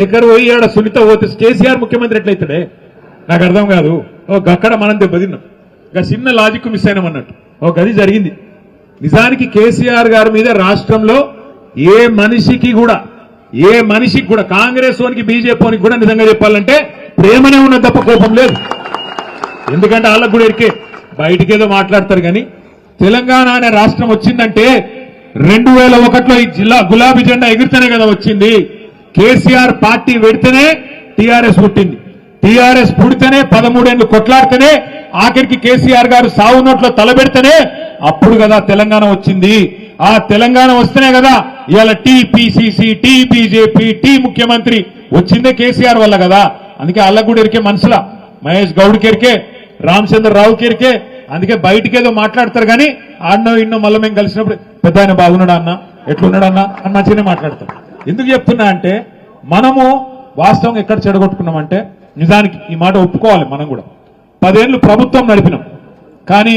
శేఖర్ పోయి ఆడ సునీత పోతే కేసీఆర్ ముఖ్యమంత్రి ఎట్లయితాడే నాకు అర్థం కాదు. అక్కడ మనం దెబ్బతిన్నాం. ఇంకా చిన్న లాజిక్ మిస్ అయినాం అన్నట్టు. గది జరిగింది. నిజానికి కేసీఆర్ గారి మీద రాష్ట్రంలో ఏ మనిషికి కూడా కాంగ్రెస్ వానికి బీజేపీ వానికి కూడా నిజంగా చెప్పాలంటే ప్రేమనే ఉన్న తప్ప కోపం లేదు. ఎందుకంటే వాళ్ళకు కూడా ఎరికే బయటికేదో మాట్లాడతారు. కానీ తెలంగాణ అనే రాష్ట్రం వచ్చిందంటే 2001లో ఈ జిల్లా గులాబీ జెండా ఎగిరితేనే కదా వచ్చింది. కేసీఆర్ పార్టీ పెడితేనే టీఆర్ఎస్ పుట్టింది. టీఆర్ఎస్ పుడితేనే 13 ఏళ్లు కొట్లాడితేనే ఆఖరికి కేసీఆర్ గారు సావు నోట్లో తలబెడితేనే అప్పుడు కదా తెలంగాణ వచ్చింది. ఆ తెలంగాణ వస్తేనే కదా ఇవాళ టీపీసీసీ, టీ బీజేపీ, టీ ముఖ్యమంత్రి వచ్చిందే కేసీఆర్ వల్ల కదా. అందుకే అల్ల కూడా ఎరికే మనసులా మహేష్ గౌడ్ కెరికే, రామచంద్రరావు కెరికే. అందుకే బయటికేదో మాట్లాడతారు కానీ ఆడనో ఇన్నో మళ్ళీ మేము కలిసినప్పుడు పెద్ద ఆయన బాగున్నాడా అన్న, ఎట్లున్నాడన్నా అని మంచిగానే మాట్లాడతారు. ఎందుకు చెప్తున్నా అంటే మనము వాస్తవంగా ఎక్కడ చెడగొట్టుకున్నామంటే నిజానికి ఈ మాట ఒప్పుకోవాలి. మనం కూడా 10 ఏళ్లు ప్రభుత్వం నడిపినాం. కానీ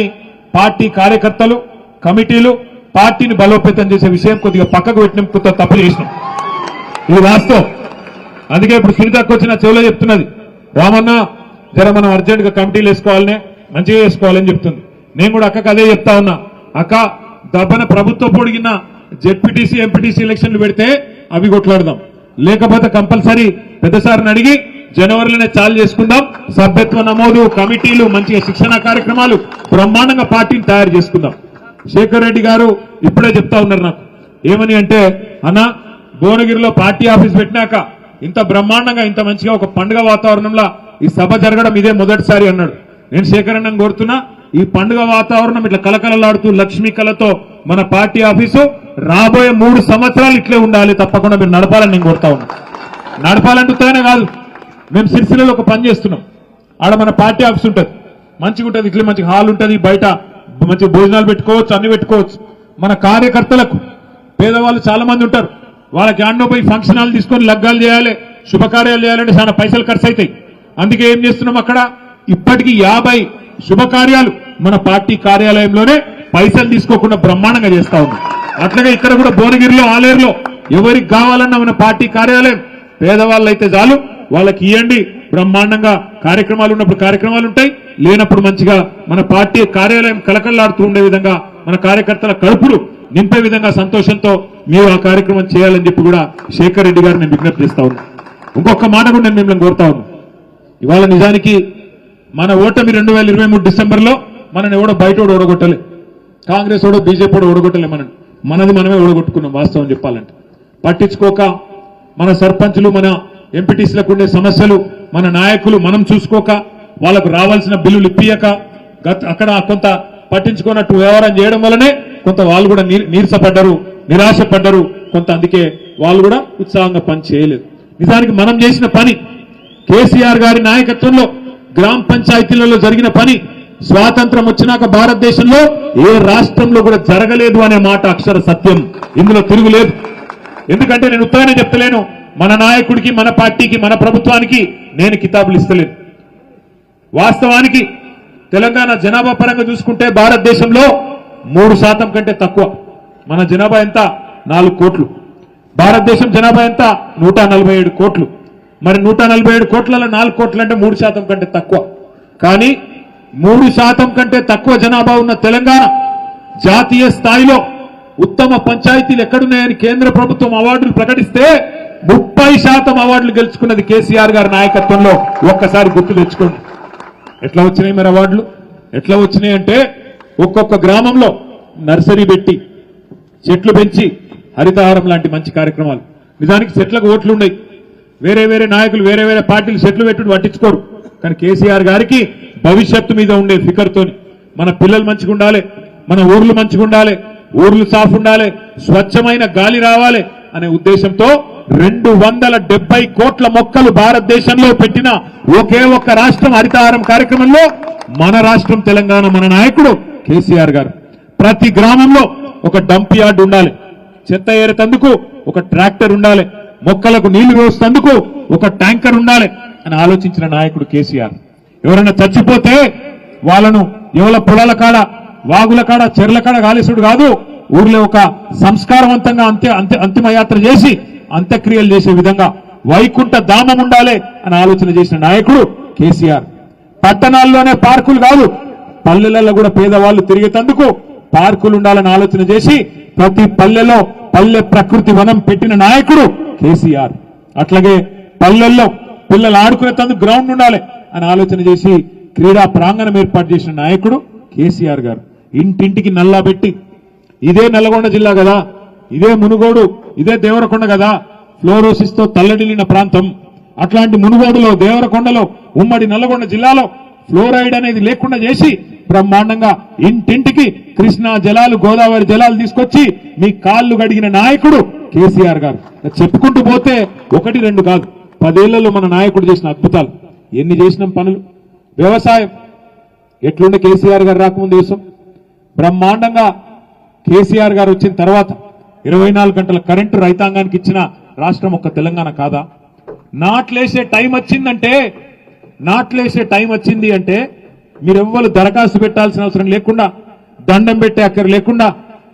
పార్టీ కార్యకర్తలు, కమిటీలు పార్టీని బలోపేతం చేసే విషయం కొద్దిగా పక్కకు పెట్టినాం, కొత్త తప్పులు చేసినాం. ఇది వాస్తవం. అందుకే ఇప్పుడు సునీతకు వచ్చిన చెవులో చెప్తున్నది, రామన్న జర మనం అర్జెంట్ గా కమిటీలు వేసుకోవాలనే, మంచిగా వేసుకోవాలని చెప్తుంది. నేను కూడా అక్కకు అదే చెప్తా ఉన్నా. అక్క దబ్బన ప్రభుత్వం పొడిగిన జెడ్పీటీసీ, ఎంపీటీసీ ఎలక్షన్లు పెడితే అవి కొట్లాడదాం. లేకపోతే కంపల్సరీ పెద్దసారిని అడిగి జనవరిలోనే చాలు చేసుకుందాం. సభ్యత్వ నమోదు, కమిటీలు, మంచిగా శిక్షణ కార్యక్రమాలు, బ్రహ్మాండంగా పార్టీని తయారు చేసుకుందాం. శేఖర్ రెడ్డి గారు ఇప్పుడే చెప్తా ఉన్నారు నాకు ఏమని అంటే, అన్న భువనగిరిలో పార్టీ ఆఫీస్ పెట్టినాక ఇంత బ్రహ్మాండంగా ఇంత మంచిగా ఒక పండుగ వాతావరణంలో ఈ సభ జరగడం ఇదే మొదటిసారి అన్నాడు. నేను శేఖర్ అన్నను కోరుతున్నా, ఈ పండుగ వాతావరణం ఇట్లా కలకలలాడుతూ లక్ష్మీ కళతో మన పార్టీ ఆఫీసు రాబోయే 3 సంవత్సరాలు ఇట్లే ఉండాలి. తప్పకుండా మీరు నడపాలని నేను కోరుతా ఉన్నా. నడపాలంటుతానే కాదు, మేము సిరిసిల్లలో ఒక పని చేస్తున్నాం. ఆడ మన పార్టీ ఆఫీస్ ఉంటుంది, మంచిగా ఉంటుంది, ఇట్లా మంచి హాల్ ఉంటుంది, బయట మంచి భోజనాలు పెట్టుకోవచ్చు, అన్ని పెట్టుకోవచ్చు. మన కార్యకర్తలకు పేదవాళ్ళు చాలా మంది ఉంటారు, వాళ్ళకి ఆడనో పోయి ఫంక్షన్ హాల్ తీసుకొని లగ్గాలు చేయాలి, శుభకార్యాలు చేయాలంటే చాలా పైసలు ఖర్చు అవుతాయి. అందుకే ఏం చేస్తున్నాం, అక్కడ ఇప్పటికీ 50 శుభకార్యాలు మన పార్టీ కార్యాలయంలోనే పైసలు తీసుకోకుండా బ్రహ్మాండంగా చేస్తా ఉన్నాం. అట్లాగే ఇక్కడ కూడా భువనగిరిలో, ఆలేరులో ఎవరికి కావాలన్నా మన పార్టీ కార్యాలయం పేదవాళ్ళు అయితే చాలు వాళ్ళకి ఇవ్వండి. బ్రహ్మాండంగా కార్యక్రమాలు ఉన్నప్పుడు కార్యక్రమాలు ఉంటాయి, లేనప్పుడు మంచిగా మన పార్టీ కార్యాలయం కలకల్లాడుతూ ఉండే విధంగా మన కార్యకర్తల కడుపులు నింపే విధంగా సంతోషంతో మీరు ఆ కార్యక్రమం చేయాలని చెప్పి కూడా శేఖర్ రెడ్డి గారు నేను విజ్ఞప్తి చేస్తా ఉన్నా. ఇంకొక మాట కూడా నేను మిమ్మల్ని కోరుతా ఉన్నా. ఇవాళ నిజానికి మన ఓటమి 2023 డిసెంబర్లో మనని ఎవడో బయట ఓడగొట్టలే, కాంగ్రెస్ ఓడో బీజేపీ ఓడో ఓడగొట్టలే, మనది మనమే ఓడగొట్టుకున్నాం. వాస్తవం చెప్పాలంటే పట్టించుకోక మన సర్పంచులు, మన ఎంపీటీసీలకు ఉండే సమస్యలు మన నాయకులు మనం చూసుకోక, వాళ్ళకు రావాల్సిన బిల్లులు ఇప్పియక, అక్కడ కొంత పట్టించుకున్నట్టు వ్యవహారం చేయడం వల్లనే కొంత వాళ్ళు కూడా నీరసపడ్డారు, నిరాశపడ్డారు కొంత. అందుకే వాళ్ళు కూడా ఉత్సాహంగా పని చేయలేదు. నిజానికి మనం చేసిన పని, కేసీఆర్ గారి నాయకత్వంలో గ్రామ పంచాయతీలలో జరిగిన పని స్వాతంత్రం వచ్చినాక భారతదేశంలో ఏ రాష్ట్రంలో కూడా జరగలేదు అనే మాట అక్షర సత్యం. ఇందులో తిరుగులేదు. ఎందుకంటే నేను ఉత్తగానే చెప్తలేను, మన నాయకుడికి, మన పార్టీకి, మన ప్రభుత్వానికి నేను కితాబులు ఇస్తలేను. వాస్తవానికి తెలంగాణ జనాభా పరంగా చూసుకుంటే భారతదేశంలో 3% కంటే తక్కువ. మన జనాభా ఎంత? 4 కోట్లు. భారతదేశం జనాభా ఎంత? 147 కోట్లు. మరి 147 కోట్లలో 4 కోట్లు అంటే 3% కంటే తక్కువ. కానీ 3% కంటే తక్కువ జనాభా ఉన్న తెలంగాణ జాతీయ స్థాయిలో ఉత్తమ పంచాయతీలు ఎక్కడున్నాయని కేంద్ర ప్రభుత్వం అవార్డులు ప్రకటిస్తే 30% అవార్డులు గెలుచుకున్నది కేసీఆర్ గారి నాయకత్వంలో. ఒక్కసారి గుర్తు తెచ్చుకోండి. ఎట్లా వచ్చినాయి మరి అవార్డులు? ఎట్లా వచ్చినాయి అంటే ఒక్కొక్క గ్రామంలో నర్సరీ పెట్టి, చెట్లు పెంచి, హరితహారం లాంటి మంచి కార్యక్రమాలు. నిజానికి చెట్లకు ఓట్లు ఉన్నాయి. వేరే వేరే నాయకులు, వేరే వేరే పార్టీలు చెట్లు పెట్టుడు పట్టించుకోరు. కానీ కేసీఆర్ గారికి భవిష్యత్తు మీద ఉండే ఫికర్తోని మన పిల్లలు మంచిగా ఉండాలి, మన ఊర్లు మంచిగా ఉండాలి, ఊర్లు సాఫ్ ఉండాలి, స్వచ్ఛమైన గాలి రావాలి అనే ఉద్దేశంతో 270 కోట్ల మొక్కలు భారతదేశంలో పెట్టిన ఒకే ఒక్క రాష్ట్రం హరితహారం కార్యక్రమంలో మన రాష్ట్రం తెలంగాణ. మన నాయకుడు కేసీఆర్ గారు ప్రతి గ్రామంలో ఒక డంప్ యార్డ్ ఉండాలి, చెత్త ఏరేతందుకు ఒక ట్రాక్టర్ ఉండాలి, మొక్కలకు నీళ్లు వేసేందుకు ఒక ట్యాంకర్ ఉండాలి అని ఆలోచించిన నాయకుడు కేసీఆర్. ఎవరైనా చచ్చిపోతే వాళ్ళను ఎవరి పొలాల కాడ, వాగుల కాడ, చెర్ల కాడ గాలిసుడు కాదు, ఊర్లో ఒక సంస్కారవంతంగా అంతిమ యాత్ర చేసి అంత్యక్రియలు చేసే విధంగా వైకుంఠ ధామం ఉండాలి అని ఆలోచన చేసిన నాయకుడు కేసీఆర్. పట్టణాల్లోనే పార్కులు కాదు, పల్లెలలో కూడా పేదవాళ్లు తిరిగేందుకు పార్కులు ఉండాలని ఆలోచన చేసి ప్రతి పల్లెలో పల్లె ప్రకృతి వనం పెట్టిన నాయకుడు కేసీఆర్. అట్లాగే పల్లెల్లో పిల్లలు ఆడుకునేందుకు గ్రౌండ్ ఉండాలి అని ఆలోచన చేసి క్రీడా ప్రాంగణం ఏర్పాటు చేసిన నాయకుడు కేసీఆర్ గారు. ఇంటింటికి నల్లా పెట్టి, ఇదే నల్గొండ జిల్లా కదా, ఇదే మునుగోడు, ఇదే దేవరకొండ కదా ఫ్లోరోసిస్ తో తల్లడిల్లిన ప్రాంతం. అట్లాంటి మునుగోడులో, దేవరకొండలో, ఉమ్మడి నల్గొండ జిల్లాలో ఫ్లోరైడ్ అనేది లేకుండా చేసి బ్రహ్మాండంగా ఇంటింటికి కృష్ణా జలాలు, గోదావరి జలాలు తీసుకొచ్చి మీ కాళ్లు గడిగిన నాయకుడు కేసీఆర్ గారు. చెప్పుకుంటూ పోతే ఒకటి రెండు కాదు, 10 ఏళ్లలో మన నాయకుడు చేసిన అద్భుతాలు ఎన్ని చేసినాం పనులు. వ్యవసాయం ఎట్లుండే కేసీఆర్ గారు రాకముందు దేశం బ్రహ్మాండంగా. కేసీఆర్ గారు వచ్చిన తర్వాత 24 గంటల కరెంటు రైతాంగానికి ఇచ్చిన రాష్ట్రం ఒక్క తెలంగాణ కాదా? నాట్లేసే టైం వచ్చింది అంటే మీరెవ్వరు దరఖాస్తు పెట్టాల్సిన అవసరం లేకుండా, దండం పెట్టే అక్కర లేకుండా,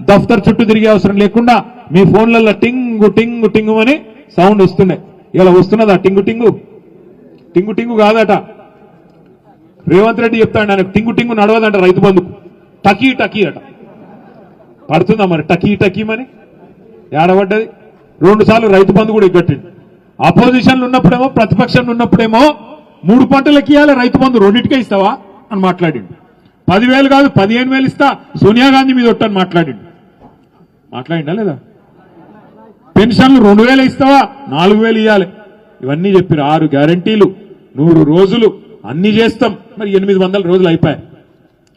దఫ్తర్ చుట్టూ తిరిగే అవసరం లేకుండా మీ ఫోన్లలో టింగు టింగు టింగు అని సౌండ్ వస్తుండే. ఇలా వస్తున్నదా టింగు టింగు? టింగు టింగు కాదట. రేవంత్ రెడ్డి చెప్తాడు ఆయన టింగు టింగు నడవదంట రైతు బంధుకు, టకీ టకీ అట. పడుతుందా మరి టకీ టకీమని? ఏడబడ్డది. 2 సార్లు రైతు బంధు కూడా ఎగ్గట్టిండు. అపోజిషన్లు ఉన్నప్పుడేమో, ప్రతిపక్షంలో ఉన్నప్పుడేమో 3 పంటలకి ఇవ్వాలి రైతు బంధు, 2టికే ఇస్తావా అని మాట్లాడిండు. 10,000 కాదు 15,000 ఇస్తా సోనియా గాంధీ మీద ఒట్టని మాట్లాడిండా లేదా? పెన్షన్లు 2,000 ఇస్తావా, 4,000 ఇవ్వాలి. ఇవన్నీ చెప్పారు. 6 గ్యారంటీలు, 100 రోజులు అన్ని చేస్తాం. మరి 800 రోజులు అయిపోయాయి.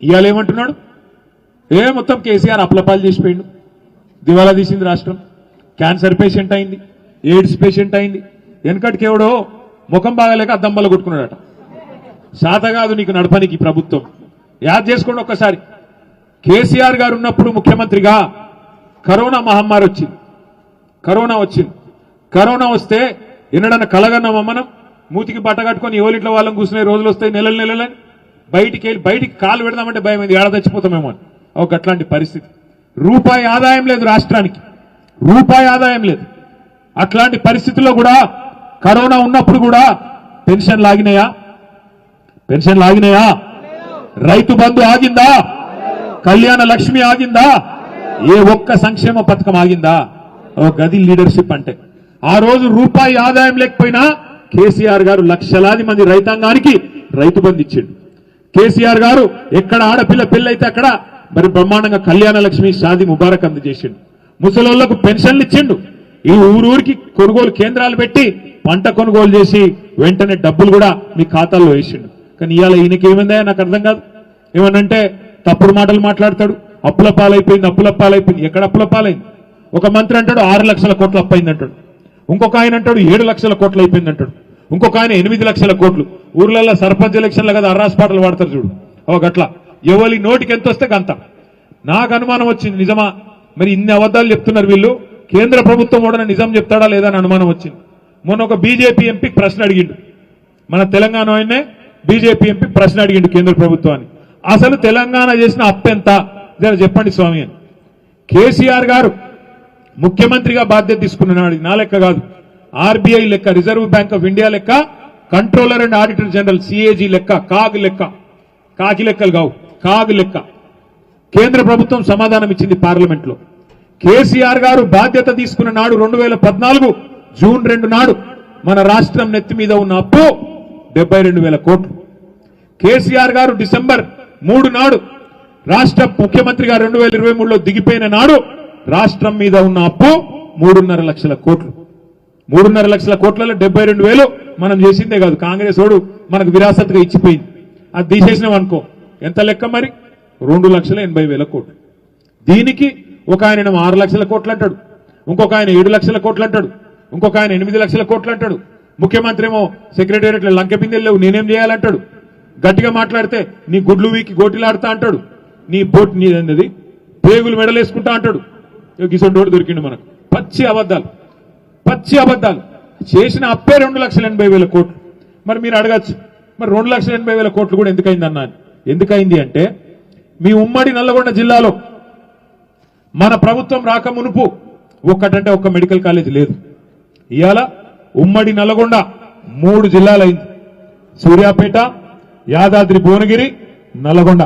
ఇవాళ ఏమంటున్నాడు? మొత్తం కేసీఆర్ అప్లపాలు చేసిపోయిండు, దివాలా తీసింది రాష్ట్రం. క్యాన్సర్ పేషెంట్ అయింది, ఎయిడ్స్ పేషెంట్ అయింది. వెనకటికి ఎవడో ముఖం బాగాలేక అద్దంబల కొట్టుకున్నాడట. శాత కాదు నీకు నడపనికి ప్రభుత్వం. యాద్ చేసుకోండి ఒక్కసారి. కేసీఆర్ గారు ఉన్నప్పుడు ముఖ్యమంత్రిగా కరోనా మహమ్మారి వచ్చింది. కరోనా వస్తే ఎన్నడన్నా కలగన్నామా మనం? మూతికి బట్ట కట్టుకొని ఎవరింట్లో వాళ్ళని కూర్చునే రోజులు వస్తాయి, నెలలు బయటికి కాలు పెడదామంటే భయం అయింది, ఏడ తెచ్చిపోతామేమో అని. ఒక అట్లాంటి పరిస్థితి. రూపాయి ఆదాయం లేదు రాష్ట్రానికి, రూపాయి ఆదాయం లేదు. అట్లాంటి పరిస్థితుల్లో కూడా కరోనా ఉన్నప్పుడు కూడా పెన్షన్లు ఆగినాయా? రైతు బంధు ఆగిందా? కళ్యాణ లక్ష్మి ఆగిందా? ఏ ఒక్క సంక్షేమ పథకం ఆగిందా? గది లీడర్షిప్ అంటే. ఆ రోజు రూపాయి ఆదాయం లేకపోయినా కేసీఆర్ గారు లక్షలాది మంది రైతాంగానికి రైతు బంధు ఇచ్చిండు. కేసీఆర్ గారు ఎక్కడ ఆడపిల్ల పెళ్ళైతే అక్కడ మరి బ్రహ్మాండంగా కళ్యాణ లక్ష్మి, షాదీ ముబారక్ అందజేసిండు. ముసలోళ్లకు పెన్షన్లు ఇచ్చిండు. ఈ ఊరూరికి కొనుగోలు కేంద్రాలు పెట్టి పంట కొనుగోలు చేసి వెంటనే డబ్బులు కూడా మీ ఖాతాల్లో వేసిండు. కానీ ఇవాళ ఈయనకి ఏమైందా నాకు అర్థం కాదు. ఏమనంటే తప్పుడు మాటలు మాట్లాడతాడు. అప్పుల పాలైపోయింది. ఎక్కడ అప్పుల పాలైంది? ఒక మంత్రి అంటాడు 6 లక్షల కోట్లు అప్పైంది అంటాడు. ఇంకొక ఆయన అంటాడు 7 లక్షల కోట్లు అయిపోయింది అంటాడు. ఇంకొక ఆయన 8 లక్షల కోట్లు. ఊర్లలో సర్పంచ్ ఎలక్షన్లు కదా అర్రాస్ పాటలు వాడతారు చూడు, గట్లా ఎవరి నోటికి ఎంత వస్తే గంత. నాకు అనుమానం వచ్చింది, నిజమా మరి ఇన్ని అబద్ధాలు చెప్తున్నారు వీళ్ళు, కేంద్ర ప్రభుత్వం కూడా నిజం చెప్తాడా లేదా అని అనుమానం వచ్చింది. మొన్న ఒక బీజేపీ ఎంపీ ప్రశ్న అడిగిండు, మన తెలంగాణ ఆయనే బీజేపీ ఎంపీ ప్రశ్న అడిగిండు కేంద్ర ప్రభుత్వాన్ని, అసలు తెలంగాణ చేసిన అప్పెంత చెప్పండి స్వామి అని. కేసీఆర్ గారు ముఖ్యమంత్రిగా బాధ్యత తీసుకున్నాడు. నా లెక్క కాదు, ఆర్బీఐ లెక్క, రిజర్వ్ బ్యాంక్ ఆఫ్ ఇండియా లెక్క, controller and auditor general CAG లెక్క, కాకి లెక్కలు కావు, కాగు లెక్క కేంద్ర ప్రభుత్వం సమాధానం ఇచ్చింది పార్లమెంట్ లో. కేసీఆర్ గారు బాధ్యత తీసుకున్న నాడు 2014 జూన్ 2 నాడు మన రాష్ట్రం నెత్తి మీద ఉన్న అప్పు 72,000 కోట్లు. కేసీఆర్ గారు డిసెంబర్ 3 నాడు రాష్ట్ర ముఖ్యమంత్రిగా 2023లో దిగిపోయిన నాడు రాష్ట్రం మీద ఉన్న అప్పు 3.5 లక్షల కోట్లు. 3.5 లక్షల కోట్లలో 72,000 మనం చేసిందే కాదు, కాంగ్రెస్ వాడు మనకు విరాసత్గా ఇచ్చిపోయింది. అది తీసేసినాం అనుకో, ఎంత లెక్క మరి? 2,80,000 కోట్లు. దీనికి ఒక ఆయన 6 లక్షల కోట్లు అంటాడు, ఇంకొక ఆయన 7 లక్షల కోట్లు అంటాడు, ఇంకొక ఆయన 8 లక్షల కోట్లు అంటాడు. ముఖ్యమంత్రి ఏమో సెక్రటేరియట్ లంక బిందెలు లేవు నేనేం చేయాలంటాడు. గట్టిగా మాట్లాడితే నీ గుడ్లు వీకి గోటిలాడుతా అంటాడు, నీ బోట్ నీదన్నది పేగులు మెడలేసుకుంటా అంటాడు. గిసొంటోడు దొరికిండు మనకు. పచ్చి అబద్ధాలు చేసిన అప్పే 2,80,000 కోట్లు. మరి మీరు అడగచ్చు, మరి 2,80,000 కోట్లు కూడా ఎందుకైంది అన్నాను. ఎందుకైంది అంటే మీ ఉమ్మడి నల్లగొండ జిల్లాలో మన ప్రభుత్వం రాక మునుపు ఒక్క మెడికల్ కాలేజ్ లేదు. ఇవాళ ఉమ్మడి నల్గొండ 3 జిల్లాలైంది. సూర్యాపేట, యాదాద్రి భువనగిరి, నల్గొండ.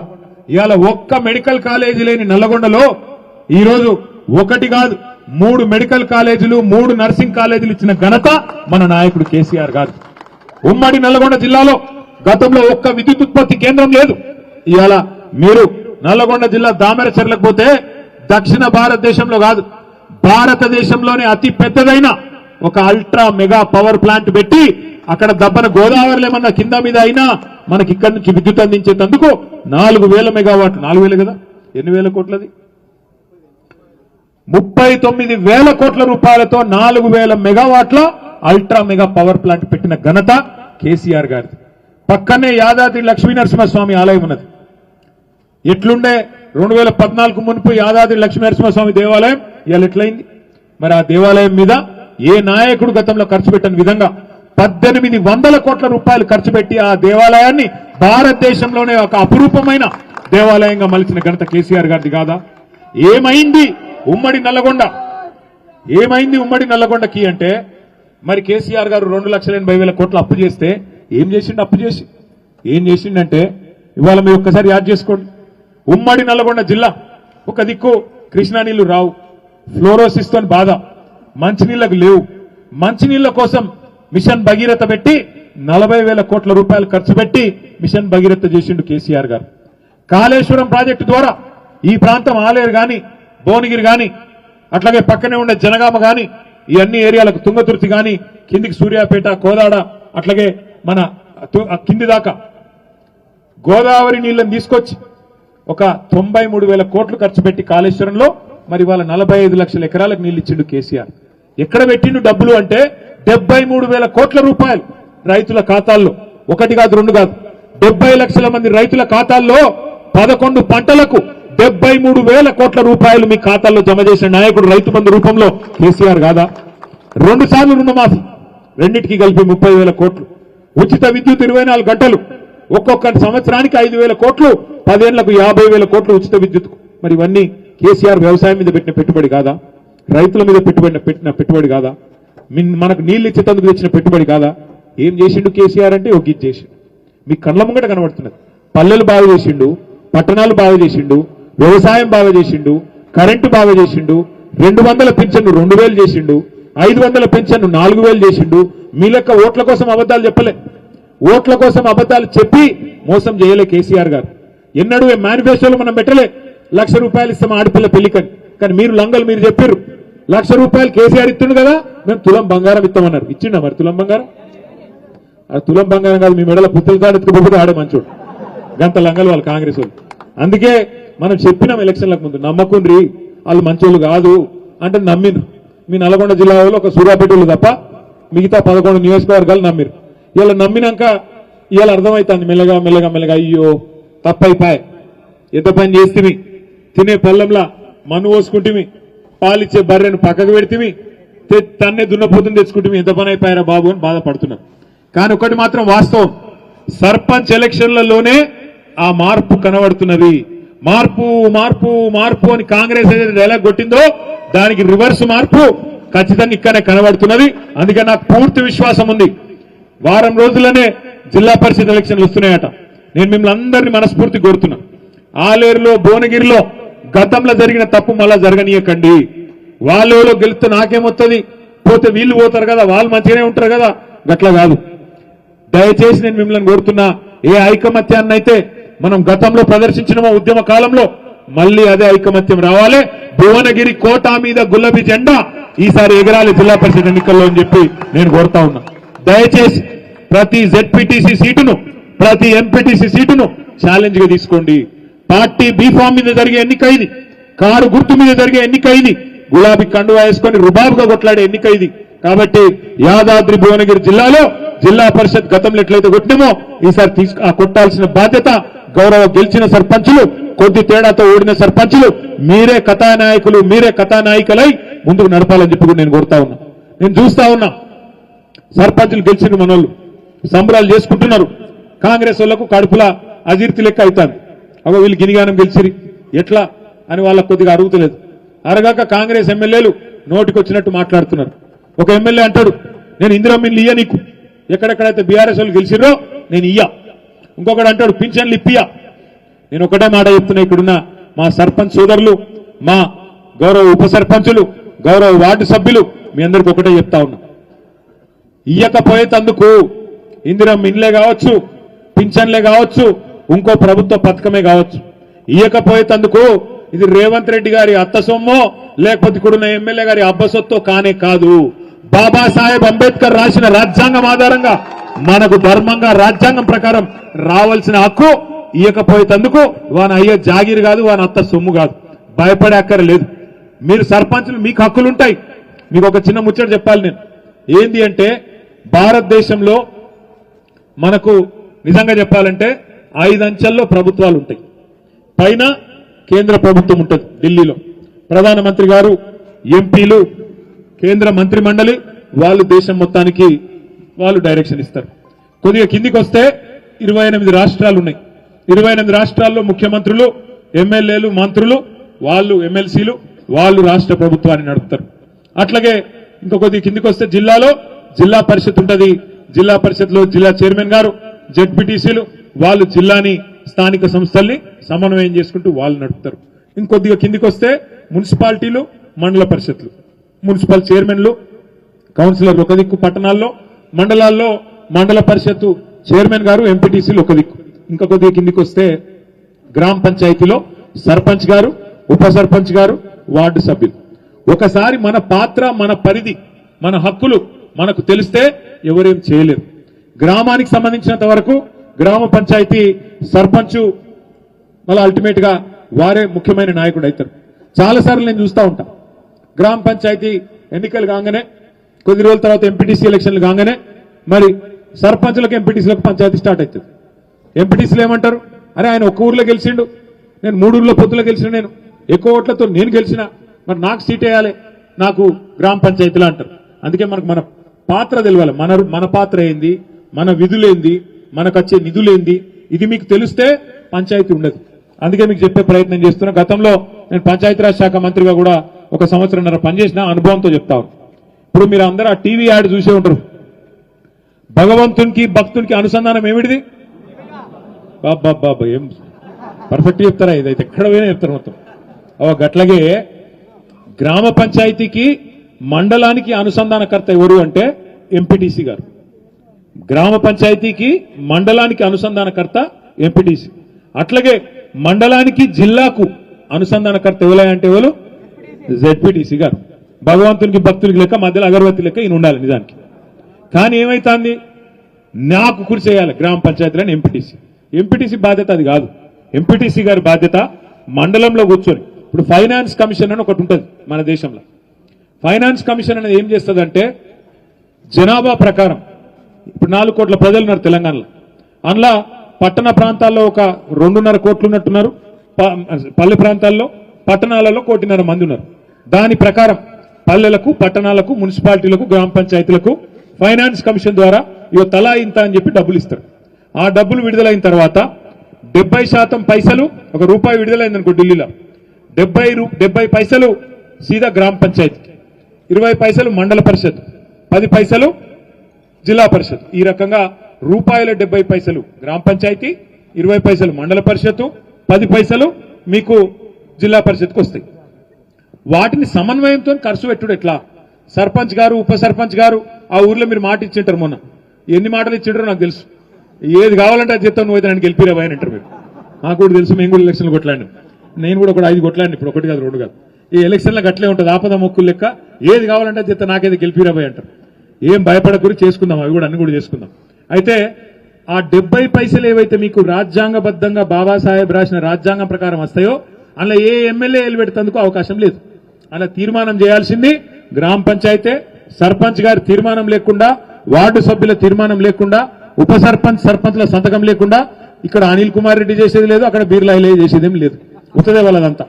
ఇవాళ ఒక్క మెడికల్ కాలేజీ లేని నల్గొండలో ఈరోజు ఒకటి కాదు 3 మెడికల్ కాలేజీలు, 3 నర్సింగ్ కాలేజీలు ఇచ్చిన ఘనత మన నాయకుడు కేసీఆర్ గారు. ఉమ్మడి నల్గొండ జిల్లాలో గతంలో ఒక్క విద్యుత్ ఉత్పత్తి కేంద్రం లేదు. ఇవాళ మీరు నల్గొండ జిల్లా దామెరచెర్లకు పోతే దక్షిణ భారతదేశంలో కాదు, భారతదేశంలోనే అతి పెద్దదైన ఒక అల్ట్రా మెగా పవర్ ప్లాంట్ పెట్టి అక్కడ దబ్బన గోదావరిలో ఏమన్నా కింద మీద అయినా మనకి ఇక్కడి నుంచి విద్యుత్ అందించేందుకు 4000 మెగావాట్లు, 4000 కదా, ఎన్ని వేల కోట్లది, 39,000 కోట్ల రూపాయలతో 4000 మెగావాట్ల అల్ట్రా మెగా పవర్ ప్లాంట్ పెట్టిన ఘనత కేసీఆర్ గారిది. పక్కనే యాదాద్రి లక్ష్మీనరసింహస్వామి ఆలయం ఉన్నది. ఎట్లుండే 2014 మునుపు యాదాద్రి లక్ష్మీనరసింహస్వామి దేవాలయం, ఇవాళ ఎట్లయింది? మరి ఆ దేవాలయం మీద ఏ నాయకుడు గతంలో ఖర్చు పెట్టని విధంగా 1800 కోట్ల రూపాయలు ఖర్చు పెట్టి ఆ దేవాలయాన్ని భారతదేశంలోనే ఒక అపురూపమైన దేవాలయంగా మలిచిన ఘనత కేసీఆర్ గారిది కాదా? ఏమైంది ఉమ్మడి నల్లగొండ? ఏమైంది ఉమ్మడి నల్లగొండకి అంటే, మరి కేసీఆర్ గారు 2,80,000 కోట్ల అప్పు చేస్తే ఏం చేసిండు? అప్పు చేసి ఏం చేసిండంటే, ఇవాళ మీరు ఒక్కసారి యాద్ చేసుకోండి. ఉమ్మడి నల్లగొండ జిల్లా ఒక దిక్కు కృష్ణా నీళ్లు రావు, ఫ్లోరోసిస్ తో బాధ, మంచినీళ్లకు లేవు. మంచినీళ్ల కోసం మిషన్ భగీరథ పెట్టి 40,000 కోట్ల రూపాయలు ఖర్చు పెట్టి మిషన్ భగీరథ చేసిండు కేసీఆర్ గారు. కాళేశ్వరం ప్రాజెక్టు ద్వారా ఈ ప్రాంతం ఆలేరు గాని, భువనగిరి గాని, అట్లాగే పక్కనే ఉండే జనగామ గాని, ఈ అన్ని ఏరియాలకు తుంగతుర్తి గాని, కిందికి సూర్యాపేట, కోదాడ, అట్లాగే మన కింది దాకా గోదావరి నీళ్లను తీసుకొచ్చి ఒక 93,000 కోట్లు ఖర్చు పెట్టి కాళేశ్వరంలో మరి వాళ్ళ 45 లక్షల ఎకరాలకు నీళ్లు ఇచ్చిండు కేసీఆర్. ఎక్కడ పెట్టిండు డబ్బులు అంటే 73,000 కోట్ల రూపాయలు రైతుల ఖాతాల్లో, 1 కాదు 2 కాదు, 70 లక్షల మంది రైతుల ఖాతాల్లో 11 పంటలకు 73,000 కోట్ల రూపాయలు మీ ఖాతాల్లో జమ చేసిన నాయకుడు రైతు బంధు రూపంలో కేసీఆర్ కాదా? 2 సార్లు రుణమాఫీ, రెండింటికి కలిపి 30,000 కోట్లు. ఉచిత విద్యుత్ 24 గంటలు, ఒక్కొక్క సంవత్సరానికి 5,000 కోట్లు, 10 ఏళ్లకు 50,000 కోట్లు ఉచిత విద్యుత్. మరి ఇవన్నీ కేసీఆర్ వ్యవసాయం మీద పెట్టిన పెట్టుబడి కాదా? రైతుల మీద పెట్టిన పెట్టుబడి కాదా? మనకు నీళ్లు ఇచ్చేందుకు తెచ్చిన పెట్టుబడి కాదా? ఏం చేసిండు కేసీఆర్ అంటే ఒక ఇది చేసిండు. మీ కళ్ళ ముంగట కనబడుతున్నది. పల్లెలు బాగా చేసిండు, పట్టణాలు బాగా చేసిండు, వ్యవసాయం బాగా చేసిండు, కరెంటు బాగా చేసిండు, 200 పెన్షన్ 2,000 చేసిండు, 500 పెన్షన్ 4,000 చేసిండు. మీ లెక్క ఓట్ల కోసం అబద్ధాలు చెప్పలే, ఓట్ల కోసం అబద్ధాలు చెప్పి మోసం చేయలే కేసీఆర్ గారు. ఎన్నడూ మేనిఫెస్టోలో మనం పెట్టలే 1,00,000 రూపాయలు ఇస్తాం ఆడపిల్ల పెళ్లికని. కానీ మీరు లంగలు మీరు చెప్పారు 1,00,000 రూపాయలు కేసీఆర్ ఇస్తుండు కదా, మేము తులం బంగారం ఇస్తామన్నారు. ఇచ్చిండా మరి తులం బంగారం? అది తులం బంగారం కాదు, మీ మెడల పుత్తల తాడు ఎత్తుకుపోతే ఆడే మంచోడు. గంత లంగలు వాళ్ళు కాంగ్రెస్ వాళ్ళు. అందుకే మనం చెప్పినాం ఎలక్షన్లకు ముందు, నమ్మకుండ్రి వాళ్ళు మంచోళ్ళు కాదు అంటే నమ్మిండ్రు. మీ నల్గొండ జిల్లాలో ఒక సూర్యాపేటలు తప్ప మిగతా 11 నియోజకవర్గాలు నమ్మిరు. ఇలా నమ్మినాక ఇవాళ అర్థమవుతుంది మెల్లగా మెల్లగా మెల్లగా, అయ్యో తప్పైపాయ్, ఎంత పని చేస్తేమి, తినే పళ్ళంలా మన్ను పోసుకుంటేమి, పాలిచ్చే బర్రెను పక్కకు పెడితేమి, తన్నే దున్నపోతుని తెచ్చుకుంటేమి, ఎంత పని అయిపోయారా బాబు అని బాధపడుతున్నారు. కానీ ఒకటి మాత్రం వాస్తవం, సర్పంచ్ ఎలక్షన్లలోనే ఆ మార్పు కనబడుతున్నది. మార్పు మార్పు మార్పు అని కాంగ్రెస్ ఏదైతే డైలాగ్ కొట్టిందో దానికి రివర్స్ మార్పు ఖచ్చితంగా ఇక్కడనే కనబడుతున్నది. అందుకని నాకు పూర్తి విశ్వాసం ఉంది, వారం రోజుల్లోనే జిల్లా పరిషత్ ఎలక్షన్లు వస్తున్నాయట. నేను మిమ్మల్ని అందరినీ మనస్ఫూర్తి కోరుతున్నా, ఆలేరులో భువనగిరిలో గతంలో జరిగిన తప్పు మళ్ళా జరగనీయకండి. వాళ్ళు గెలిస్తే నాకేమొస్తుంది, పోతే వీళ్ళు పోతారు కదా, వాళ్ళు మంచిగానే ఉంటారు కదా, గట్లా కాదు. దయచేసి నేను మిమ్మల్ని కోరుతున్నా, ఏ ఐకమత్యాన్ని అయితే మనం గతంలో ప్రదర్శించినమో ఉద్యమ కాలంలో మళ్ళీ అదే ఐకమత్యం రావాలి. భువనగిరి కోట మీద గులాబీ జెండా ఈసారి ఎగరాలి జిల్లా పరిషత్ ఎన్నికల్లో అని చెప్పి నేను కోరుతా ఉన్నా. దయచేసి ప్రతి జెడ్పీటీసీ సీటును, ప్రతి ఎంపీటీసీ సీటును ఛాలెంజ్ గా తీసుకోండి. పార్టీ బీఫామ్ మీద జరిగే ఎన్నిక ఇది, కారు గుర్తు మీద జరిగే ఎన్నిక ఇది, గులాబీ కండువా వేసుకొని రుబాబుగా కొట్లాడే ఎన్నిక ఇది. కాబట్టి యాదాద్రి భువనగిరి జిల్లాలో జిల్లా పరిషత్ గతంలో ఎట్లయితే కొట్టినామో ఈసారి కొట్టాల్సిన బాధ్యత గౌరవ గెలిచిన సర్పంచులు, కొద్ది తేడాతో ఓడిన సర్పంచులు మీరే కథానాయకులు, మీరే కథానాయికలై ముందుకు నడపాలని చెప్పి కూడా నేను కోరుతా ఉన్నా. నేను చూస్తా ఉన్నా సర్పంచులు గెలిచిన మనోళ్ళు సంబరాలు చేసుకుంటున్నారు. కాంగ్రెస్ వాళ్లకు కడుపులా అజీర్తి లెక్క అవుతాను, అగో వీళ్ళు గినిగానం గెలిచిరి ఎట్లా అని వాళ్ళకు కొద్దిగా అరుగుతలేదు. అరగాక కాంగ్రెస్ ఎమ్మెల్యేలు నోటికి వచ్చినట్టు మాట్లాడుతున్నారు. ఒక ఎమ్మెల్యే అంటాడు, నేను ఇందిరమ్మ ఇల్లు ఇయ్య నీకు, ఎక్కడెక్కడైతే బీఆర్ఎస్ వాళ్ళు గెలిచిర్రో నేను ఇయ్యా. ఇంకొకటి అంటాడు పింఛన్లు ఇప్పియా. నేను ఒకటే మాట చెప్తున్నా, ఇక్కడున్న మా సర్పంచ్ సోదరులు, మా గౌరవ ఉప సర్పంచులు, గౌరవ వార్డు సభ్యులు, మీ అందరికి ఒకటే చెప్తా ఉన్నా, ఇయ్యకపోయేందుకు ఇందిరమ్మ ఇండ్లే కావచ్చు, పింఛన్లే కావచ్చు, ఇంకో ప్రభుత్వ పథకమే కావచ్చు, ఇయ్యకపోయేందుకు ఇది రేవంత్ రెడ్డి గారి అత్త సొమ్మో లేకపోతే ఇక్కడున్న ఎమ్మెల్యే గారి అబ్బసొత్తో కానే కాదు. బాబాసాహెబ్ అంబేద్కర్ రాసిన రాజ్యాంగం ఆధారంగా మనకు ధర్మంగా రాజ్యాంగం ప్రకారం రావాల్సిన హక్కు ఇయ్యకపోయేందుకు వాని అయ్యే జాగీర్ కాదు, వాని అత్త సొమ్ము కాదు. భయపడే అక్కర్లేదు. మీరు సర్పంచులు, మీకు హక్కులుంటాయి. మీకు ఒక చిన్న ముచ్చట చెప్పాలి నేను. ఏంది అంటే భారతదేశంలో మనకు నిజంగా చెప్పాలంటే 5 అంచెల్లో ప్రభుత్వాలు ఉంటాయి. పైన కేంద్ర ప్రభుత్వం ఉంటుంది, ఢిల్లీలో ప్రధానమంత్రి గారు, ఎంపీలు, కేంద్ర మంత్రి మండలి, వాళ్ళు దేశం మొత్తానికి వాళ్ళు డైరెక్షన్ ఇస్తారు. కొద్దిగా కిందికి వస్తే 28 రాష్ట్రాలు ఉన్నాయి. 28 రాష్ట్రాల్లో ముఖ్యమంత్రులు, ఎమ్మెల్యేలు, మంత్రులు, వాళ్ళు ఎమ్మెల్సీలు, వాళ్ళు రాష్ట్ర ప్రభుత్వాన్ని నడుపుతారు. అట్లాగే ఇంకో కొద్దిగా కిందికి వస్తే జిల్లాలో జిల్లా పరిషత్ ఉంటుంది. జిల్లా పరిషత్లో జిల్లా చైర్మన్ గారు, జెడ్పీటీసీలు, వాళ్ళు జిల్లాని, స్థానిక సంస్థల్ని సమన్వయం చేసుకుంటూ వాళ్ళు నడుపుతారు. ఇంకొద్దిగా కిందికి వస్తే మున్సిపాలిటీలు, మండల పరిషత్లు, మున్సిపల్ చైర్మన్లు, కౌన్సిలర్లు ఒక దిక్కు, పట్టణాల్లో మండలాల్లో మండల పరిషత్తు చైర్మన్ గారు, ఎంపీటీసీలు ఒక దిక్కు. ఇంకా కొద్దిగా కిందికి వస్తే గ్రామ పంచాయతీలో సర్పంచ్ గారు, ఉప సర్పంచ్ గారు, వార్డు సభ్యులు. ఒకసారి మన పాత్ర, మన పరిధి, మన హక్కులు మనకు తెలిస్తే ఎవరేం చేయలేరు. గ్రామానికి సంబంధించినంత వరకు గ్రామ పంచాయతీ సర్పంచ్ మళ్ళీ అల్టిమేట్ గా వారే ముఖ్యమైన నాయకుడు అవుతారు. చాలాసార్లు నేను చూస్తూ ఉంటా, గ్రామ పంచాయతీ ఎన్నికలు కాగానే కొద్ది రోజుల తర్వాత ఎంపీటీసీ ఎలక్షన్లు కాగానే మరి సర్పంచులకు, ఎంపీటీసీలకు పంచాయతీ స్టార్ట్ అవుతుంది. ఎంపీటీసీలు ఏమంటారు, అరే ఆయన ఒక్క ఊర్లో గెలిచిండు, నేను 3 ఊర్లో పొత్తులో గెలిచిన, నేను ఎక్కువ ఓట్లతో నేను గెలిచిన, మరి నాకు సీట్ వేయాలి, నాకు గ్రామ పంచాయతీలో అంటారు. అందుకే మనకు మన పాత్ర తెలియాలి. మన పాత్ర ఏంది, మన విధులేంది, మనకు వచ్చే నిధులేంది, ఇది మీకు తెలిస్తే పంచాయతీ ఉండదు. అందుకే మీకు చెప్పే ప్రయత్నం చేస్తున్నా. గతంలో నేను పంచాయతీరాజ్ శాఖ మంత్రిగా కూడా 1 సంవత్సరంన్నర పనిచేసిన అనుభవంతో చెప్తాను. ఇప్పుడు మీరు అందరూ ఆ టీవీ యాడ్ చూసే ఉంటారు. భగవంతునికి భక్తునికి అనుసంధానం ఏమిటిది? బాబా ఏం పర్ఫెక్ట్ చెప్తారా? ఇదైతే ఎక్కడ పోయినా చెప్తారు మొత్తం. గట్లాగే గ్రామ పంచాయతీకి, మండలానికి అనుసంధానకర్త ఎవరు అంటే ఎంపీటీసీ గారు. గ్రామ పంచాయతీకి, మండలానికి అనుసంధానకర్త ఎంపీటీసీ. అట్లాగే మండలానికి, జిల్లాకు అనుసంధానకర్త ఎవరంటే ఎవరు? జెడ్పీటీసీ గారు. భగవంతునికి భక్తులకి లెక్క, మధ్యలో అగరబత్తి లెక్క ఈయన ఉండాలి నిజానికి. కానీ ఏమైతుంది, నాకు కృషి చేయాలి గ్రామ పంచాయతీలని ఎంపీటీసీ. ఎంపీటీసీ బాధ్యత అది కాదు. ఎంపీటీసీ గారి బాధ్యత మండలంలో కూర్చొని, ఇప్పుడు ఫైనాన్స్ కమిషన్ అని ఒకటి ఉంటుంది మన దేశంలో. ఫైనాన్స్ కమిషన్ అనేది ఏం చేస్తుందంటే జనాభా ప్రకారం, ఇప్పుడు 4 కోట్ల ప్రజలు ఉన్నారు తెలంగాణలో. అందులో పట్టణ ప్రాంతాల్లో ఒక 2.5 కోట్లు ఉన్నట్టున్నారు, పల్లె ప్రాంతాల్లో, పట్టణాలలో 1.5 కోటి మంది ఉన్నారు. దాని ప్రకారం పల్లెలకు, పట్టణాలకు, మున్సిపాలిటీలకు, గ్రామ పంచాయతీలకు ఫైనాన్స్ కమిషన్ ద్వారా ఇవో తలా ఇంత అని చెప్పి డబ్బులు ఇస్తారు. ఆ డబ్బులు విడుదలైన తర్వాత 70% పైసలు, ₹1 విడుదలైందనుకో ఢిల్లీలో, 70 పైసలు సీదా గ్రామ పంచాయతీ, 20 పైసలు మండల పరిషత్, 10 పైసలు జిల్లా పరిషత్. ఈ రకంగా ₹70 గ్రామ పంచాయతీ, 20 పైసలు మండల పరిషత్తు, 10 పైసలు మీకు జిల్లా పరిషత్కు వస్తాయి. వాటిని సమన్వయంతో ఖర్చు పెట్టుడు ఎట్లా? సర్పంచ్ గారు, ఉప సర్పంచ్ గారు ఆ ఊర్లో మీరు మాట ఇచ్చింటారు. మొన్న ఎన్ని మాటలు ఇచ్చింటారో నాకు తెలుసు. ఏది కావాలంటే అది చెప్తాను, నువ్వు అయితే నన్ను గెలిపిరా భయ అంటారు మీరు. నాకు కూడా తెలుసు, మేము కూడా ఎలక్షన్లు కొట్లాడినాం. నేను కూడా 5 కొట్లాడిన, ఇప్పుడు 1 కాదు 2 కాదు. ఈ ఎలక్షన్లకు అట్లే ఉంటుంది, ఆపద మొక్కులు లెక్క. ఏది కావాలంటే అది చెప్తా, నాకైతే గెలిపిరా భయ అంటారు. ఏం భయపడకూరి, చేసుకుందాం, అవి కూడా అన్ని కూడా చేసుకుందాం. అయితే ఆ 70 పైసలు ఏవైతే మీకు రాజ్యాంగబద్ధంగా బాబాసాహెబ్ రాసిన రాజ్యాంగం ప్రకారం వస్తాయో, అందులో ఏ ఎమ్మెల్యే పెడతందుకు అవకాశం లేదు. అలా తీర్మానం చేయాల్సింది గ్రామ పంచాయతీ. సర్పంచ్ గారి తీర్మానం లేకుండా, వార్డు సభ్యుల తీర్మానం లేకుండా, ఉప సర్పంచ్, సర్పంచ్ల సంతకం లేకుండా ఇక్కడ అనిల్ కుమార్ రెడ్డి చేసేది లేదు, అక్కడ బీర్లా ఐలయ్య చేసేదేం లేదు. ఉత్తదే వాళ్ళదంతా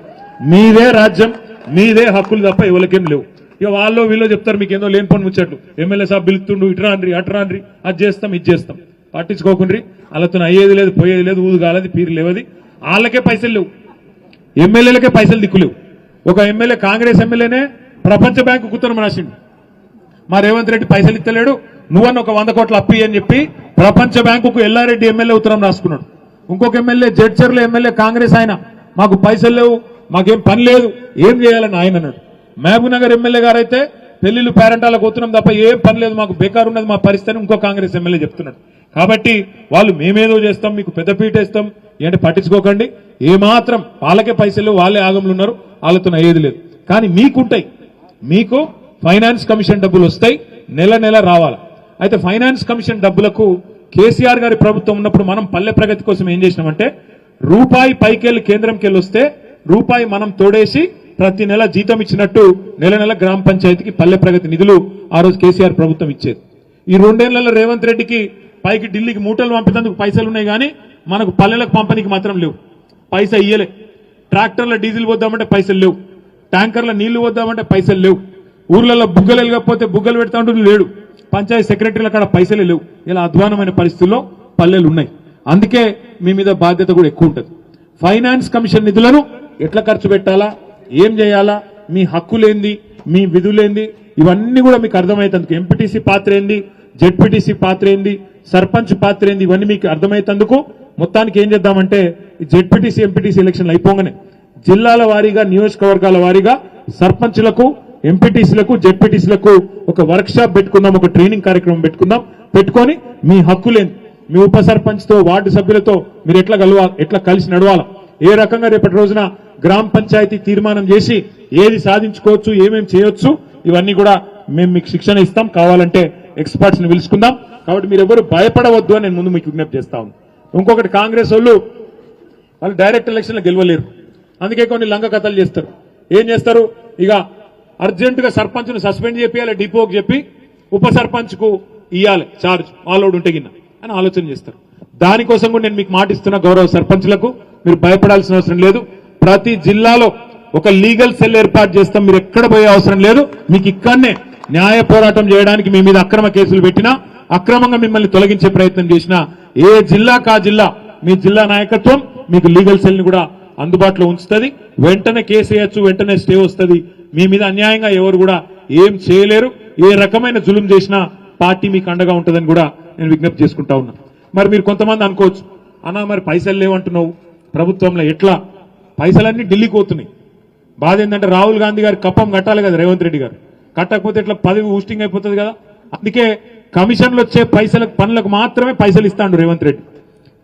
మీదే రాజ్యం, మీదే హక్కులు తప్ప ఎవరికేం లేవు. ఇక వాళ్ళు వీళ్ళు చెప్తారు మీకు ఏదో లేని పని ముచ్చట్లు, ఎమ్మెల్యే సాబ్ పిలుస్తుండు, ఇటురాండ్రి అటురాండ్రి, అది చేస్తాం ఇది చేస్తాం. పట్టించుకోకుండ్రి, వాళ్ళతో అయ్యేది లేదు, పోయేది లేదు, ఊదు కాలేదు, పీరు లేవది. వాళ్ళకే పైసలు లేవు, ఎమ్మెల్యేలకే పైసలు దిక్కులేవు. ఒక ఎమ్మెల్యే, కాంగ్రెస్ ఎమ్మెల్యేనే ప్రపంచ బ్యాంకు ఉత్తరం రాసిండు. మా రేవంత్ రెడ్డి పైసలు ఇస్తలేడు, నువ్వన్న ఒక 100 కోట్ల అప్పు అని చెప్పి ప్రపంచ బ్యాంకుకు ఎల్లారెడ్డి ఎమ్మెల్యే ఉత్తరం రాసుకున్నాడు. ఇంకొక ఎమ్మెల్యే జడ్చర్ల ఎమ్మెల్యే కాంగ్రెస్ ఆయన మాకు పైసలు లేవు, మాకేం పని లేదు, ఏం చేయాలని ఆయన అన్నాడు. మహబూబ్ నగర్ ఎమ్మెల్యే గారు అయితే పెళ్లిళ్ళు పేరెంటాలకు పోతున్నాం తప్ప ఏం పని లేదు, మాకు బేకారు ఉన్నది మా పరిస్థితి ఇంకో కాంగ్రెస్ ఎమ్మెల్యే చెప్తున్నాడు. కాబట్టి వాళ్ళు మేమేదో చేస్తాం, మీకు పెద్దపీట ఇస్తాం ఏంటి పట్టించుకోకండి. ఏమాత్రం వాళ్ళకే పైసలు, వాళ్ళే ఆగంలో ఉన్నారు, వాళ్ళతో అయ్యేది లేదు. కానీ మీకుంటాయి, మీకు ఫైనాన్స్ కమిషన్ డబ్బులు వస్తాయి, నెల నెల రావాలి. అయితే ఫైనాన్స్ కమిషన్ డబ్బులకు కేసీఆర్ గారి ప్రభుత్వం ఉన్నప్పుడు మనం పల్లె ప్రగతి కోసం ఏం చేసినామంటే రూపాయి పైకెళ్ళి కేంద్రంకి వెళ్ళి వస్తే రూపాయి మనం తోడేసి ప్రతి నెల జీతం ఇచ్చినట్టు నెల నెల గ్రామ పంచాయతీకి పల్లె ప్రగతి నిధులు ఆ రోజు కేసీఆర్ ప్రభుత్వం ఇచ్చేది. ఈ 2 ఏళ్లలో రేవంత్ రెడ్డికి పైకి ఢిల్లీకి మూటలు పంపేందుకు పైసలు ఉన్నాయి, కానీ మనకు పల్లెలకు పంపనీకి మాత్రం లేవు. పైసా ఇయ్యలే. ట్రాక్టర్ల డీజిల్ పోద్దామంటే పైసలు లేవు, ట్యాంకర్ల నీళ్లు పోద్దామంటే పైసలు లేవు, ఊర్లలో బుగ్గలు వెళ్ళకపోతే బుగ్గలు పెడతా ఉంటూ లేడు, పంచాయతీ సెక్రటరీల కాడ పైసలే లేవు. ఇలా అధ్వానమైన పరిస్థితుల్లో పల్లెలు ఉన్నాయి. అందుకే మీ మీద బాధ్యత కూడా ఎక్కువ ఉంటుంది. ఫైనాన్స్ కమిషన్ నిధులను ఎట్లా ఖర్చు పెట్టాలా, ఏం చేయాలా, మీ హక్కులేంది, మీ విధులేంది, ఇవన్నీ కూడా మీకు అర్థమవుతుంది. ఎంపీటీసీ పాత్ర ఏంది, జెడ్పీటీసీ పాత్ర ఏంది, సర్పంచ్ పాత్ర ఏంది, ఇవన్నీ మీకు అర్థమవుతందుకు మొత్తానికి ఏం చేద్దామంటే ఈ జెడ్పీటీసీ ఎంపీటీసీ ఎలక్షన్లు అయిపోగానే జిల్లాల వారీగా నియోజకవర్గాల వారీగా సర్పంచ్లకు, ఎంపీటీసీలకు, జెడ్పీటీసీలకు ఒక వర్క్ షాప్ పెట్టుకుందాం, ఒక ట్రైనింగ్ కార్యక్రమం పెట్టుకొని మీ హక్కులేంది, మీ ఉప సర్పంచ్ తో వార్డు సభ్యులతో మీరు ఎట్లా కలిసి నడవాలా, ఏ రకంగా రేపటి రోజున గ్రామ పంచాయతీ తీర్మానం చేసి ఏది సాధించుకోవచ్చు, ఏమేమి చేయొచ్చు, ఇవన్నీ కూడా మేము మీకు శిక్షణ ఇస్తాం. కావాలంటే ఎక్స్పర్ట్స్ ని పిలుచుకుందాం. కాబట్టి మీరు ఎవరు భయపడవద్దు అని నేను ముందు మీకు విజ్ఞప్తి చేస్తా ఉన్నాను. ఇంకొకటి, కాంగ్రెస్ వాళ్ళు డైరెక్ట్ ఎలక్షన్ లో గెలవలేరు, అందుకే కొన్ని లంగ కథలు చేస్తారు. ఏం చేస్తారు, ఇక అర్జెంట్ గా సర్పంచ్ ను సస్పెండ్ చేయాలి, డిపోకి చెప్పి ఉప సర్పంచ్ కు ఇవ్వాలి చార్జ్, ఆలోడు ఉంటే గిన్న అని ఆలోచన చేస్తారు. దానికోసం కూడా నేను మీకు మాటిస్తున్న గౌరవ సర్పంచ్లకు, మీరు భయపడాల్సిన అవసరం లేదు. ప్రతి జిల్లాలో ఒక లీగల్ సెల్ ఏర్పాటు చేస్తాం, మీరు ఎక్కడ పోయే అవసరం లేదు. మీకు ఇక్కడనే న్యాయ పోరాటం చేయడానికి మీ మీద అక్రమ కేసులు పెట్టినా, అక్రమంగా మిమ్మల్ని తొలగించే ప్రయత్నం చేసినా, ఏ జిల్లాకా జిల్లా మీ జిల్లా నాయకత్వం మీకు లీగల్ సెల్ ని కూడా అందుబాటులో ఉంచుతుంది. వెంటనే కేసు వేయచ్చు, వెంటనే స్టే వస్తుంది. మీ మీద అన్యాయంగా ఎవరు కూడా ఏం చేయలేరు. ఏ రకమైన జులుం చేసినా పార్టీ మీకు అండగా ఉంటుందని కూడా నేను విజ్ఞప్తి చేసుకుంటా ఉన్నా. మరి మీరు కొంతమంది అనుకోవచ్చు, అన్నా మరి పైసలు లేవంటున్నావు ప్రభుత్వంలో, ఎట్లా పైసలన్నీ ఢిల్లీకి పోతున్నాయి. బాధ ఏంటంటే రాహుల్ గాంధీ గారు కప్పం కట్టాలి కదా రేవంత్ రెడ్డి గారు, కట్టకపోతే ఇట్లా పదవి ఊస్టింగ్ అయిపోతుంది కదా. అందుకే కమిషన్లు వచ్చే పనులకు మాత్రమే పైసలు ఇస్తాడు రేవంత్ రెడ్డి.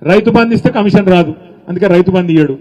రైతు బంధు ఇస్తే కమిషన్ రాదు, అందుకే రైతు బంధు ఇయ్యడు.